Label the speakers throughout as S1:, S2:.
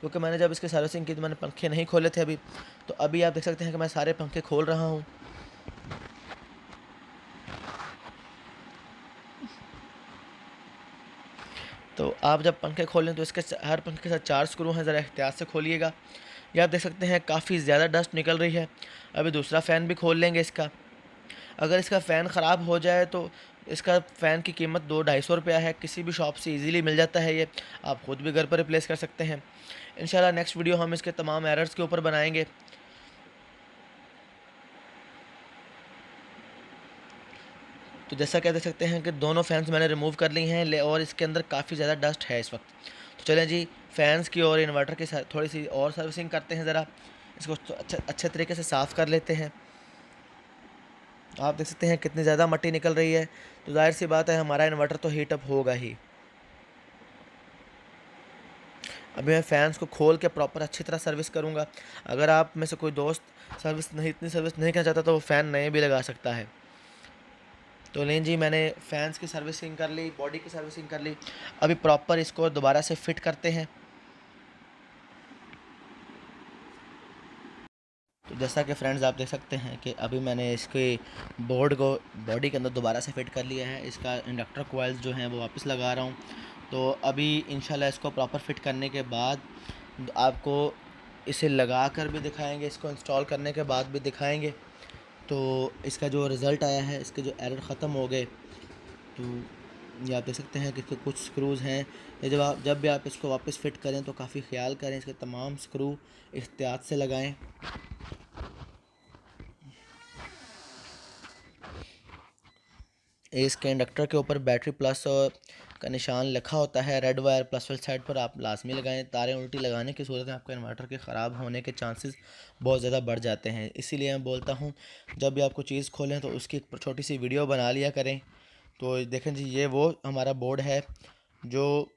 S1: क्योंकि मैंने जब इसकी सर्विसिंग की तो मैंने पंखे नहीं खोले थे अभी। तो अभी आप देख सकते हैं कि मैं सारे पंखे खोल रहा हूँ। तो आप जब पंखे खोलें तो इसके हर पंखे के साथ 4 स्क्रू हैं, ज़रा एहतियात से खोलिएगा। ये आप देख सकते हैं काफ़ी ज़्यादा डस्ट निकल रही है। अभी दूसरा फ़ैन भी खोल लेंगे इसका। अगर इसका फ़ैन ख़राब हो जाए तो इसका फ़ैन की कीमत 200-250 रुपया है, किसी भी शॉप से इजीली मिल जाता है ये। आप ख़ुद भी घर पर रिप्लेस कर सकते हैं। इंशाल्लाह नेक्स्ट वीडियो हम इसके तमाम एरर्स के ऊपर बनाएंगे। तो जैसा कि देख सकते हैं कि दोनों फ़ैन्स मैंने रिमूव कर ली हैं और इसके अंदर काफ़ी ज़्यादा डस्ट है इस वक्त। तो चलें जी, फ़ैन्स की और इन्वर्टर की थोड़ी सी और सर्विसिंग करते हैं। ज़रा इसको अच्छे तरीके से साफ़ कर लेते हैं। आप देख सकते हैं कितनी ज़्यादा मट्टी निकल रही है। तो जाहिर सी बात है हमारा इन्वर्टर तो हीट अप होगा ही। अभी मैं फ़ैन्स को खोल के प्रॉपर अच्छी तरह सर्विस करूँगा। अगर आप में से कोई दोस्त इतनी सर्विस नहीं करना चाहता तो वो फ़ैन नए भी लगा सकता है। तो लें जी, मैंने फ़ैन्स की सर्विसिंग कर ली, बॉडी की सर्विसिंग कर ली। अभी प्रॉपर इसको दोबारा से फ़िट करते हैं। तो जैसा कि फ्रेंड्स आप देख सकते हैं कि अभी मैंने इसके बोर्ड को बॉडी के अंदर दोबारा से फ़िट कर लिया है। इसका इंडक्टर कॉइल्स जो हैं वो वापस लगा रहा हूँ। तो अभी इंशाल्लाह इसको प्रॉपर फ़िट करने के बाद आपको इसे लगा कर भी दिखाएंगे, इसको इंस्टॉल करने के बाद भी दिखाएंगे। तो इसका जो रिज़ल्ट आया है, इसके जो एरर ख़त्म हो गए, तो ये आप देख सकते हैं कि इसके कुछ स्क्रूज़ हैं। ये जब भी आप इसको वापस फ़िट करें तो काफ़ी ख्याल करें, इसके तमाम स्क्रू एहतियात से लगाएं। इसके इंडक्टर के ऊपर बैटरी प्लस का निशान लिखा होता है। रेड वायर प्लस वाली साइड पर आप लाजमी लगाएं। तारें उल्टी लगाने की सूरत में आपका इन्वर्टर के ख़राब होने के चांसेस बहुत ज़्यादा बढ़ जाते हैं। इसीलिए मैं बोलता हूँ जब भी आपको चीज़ खोलें तो उसकी एक छोटी सी वीडियो बना लिया करें। तो देखें जी, ये वो हमारा बोर्ड है जो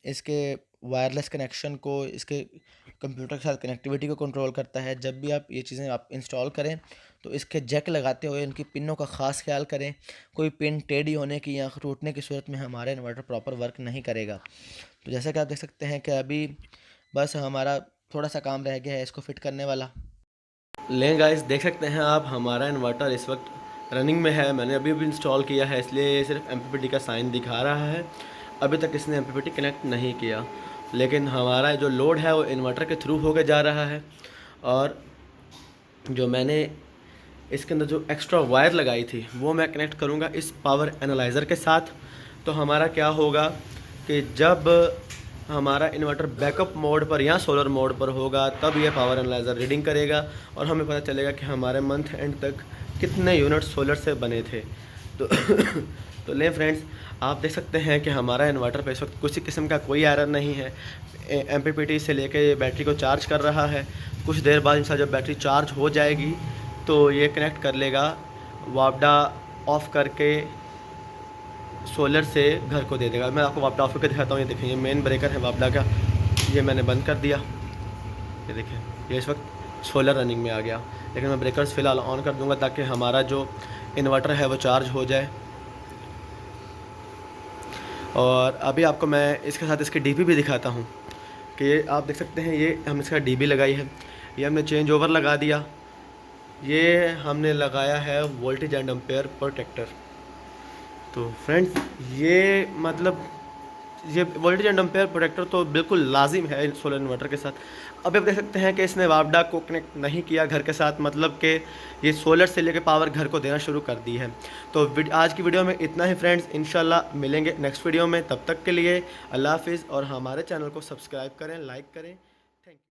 S1: इसके वायरलेस कनेक्शन को, इसके कंप्यूटर के साथ कनेक्टिविटी को कंट्रोल करता है। जब भी आप ये चीज़ें आप इंस्टॉल करें तो इसके जैक लगाते हुए इनकी पिनों का ख़ास ख्याल करें। कोई पिन टेढ़ी होने की या टूटने की सूरत में हमारा इन्वर्टर प्रॉपर वर्क नहीं करेगा। तो जैसा कि आप देख सकते हैं कि अभी बस हमारा थोड़ा सा काम रह गया है इसको फ़िट करने वाला। लें गाइस, देख सकते हैं आप हमारा इन्वर्टर इस वक्त रनिंग में है। मैंने अभी इंस्टॉल किया है, इसलिए सिर्फ MPPT का साइन दिखा रहा है। अभी तक इसने MPPT कनेक्ट नहीं किया, लेकिन हमारा जो लोड है वो इन्वर्टर के थ्रू होकर जा रहा है। और जो मैंने इसके अंदर जो एक्स्ट्रा वायर लगाई थी वो मैं कनेक्ट करूँगा इस पावर एनालाइज़र के साथ। तो हमारा क्या होगा कि जब हमारा इन्वर्टर बैकअप मोड पर या सोलर मोड पर होगा तब ये पावर एनालाइज़र रीडिंग करेगा और हमें पता चलेगा कि हमारे मंथ एंड तक कितने यूनिट सोलर से बने थे। तो लें फ्रेंड्स, आप देख सकते हैं कि हमारा इन्वर्टर पे इस वक्त किसी किस्म का कोई एरर नहीं है। MPPT से लेके बैटरी को चार्ज कर रहा है। कुछ देर बाद इंशाल्लाह जब बैटरी चार्ज हो जाएगी तो ये कनेक्ट कर लेगा, वापडा ऑफ़ करके सोलर से घर को दे देगा। मैं आपको वापडा ऑफ करके दिखाता हूँ। ये देखें, ये मेन ब्रेकर है वापडा का, ये मैंने बंद कर दिया। ये देखें, ये इस वक्त सोलर रनिंग में आ गया, लेकिन मैं ब्रेकर्स फ़िलहाल ऑन कर दूंगा ताकि हमारा जो इन्वर्टर है वो चार्ज हो जाए। और अभी आपको मैं इसके साथ इसकी DP भी दिखाता हूँ कि ये आप देख सकते हैं, ये हम इसका DB लगाई है, ये हमने चेंज ओवर लगा दिया, ये हमने लगाया है वोल्टेज एंड एम्पेयर प्रोटेक्टर। तो फ्रेंड्स, ये मतलब ये वोल्टेज एंड एम्पेयर प्रोटेक्टर तो बिल्कुल लाजिम है सोलर इन्वर्टर के साथ। अब आप देख सकते हैं कि इसने वापडा को कनेक्ट नहीं किया घर के साथ, मतलब कि ये सोलर से लेकर पावर घर को देना शुरू कर दी है। तो आज की वीडियो में इतना ही फ्रेंड्स, इंशाल्लाह मिलेंगे नेक्स्ट वीडियो में। तब तक के लिए अल्लाह हाफिज़ और हमारे चैनल को सब्सक्राइब करें, लाइक करें।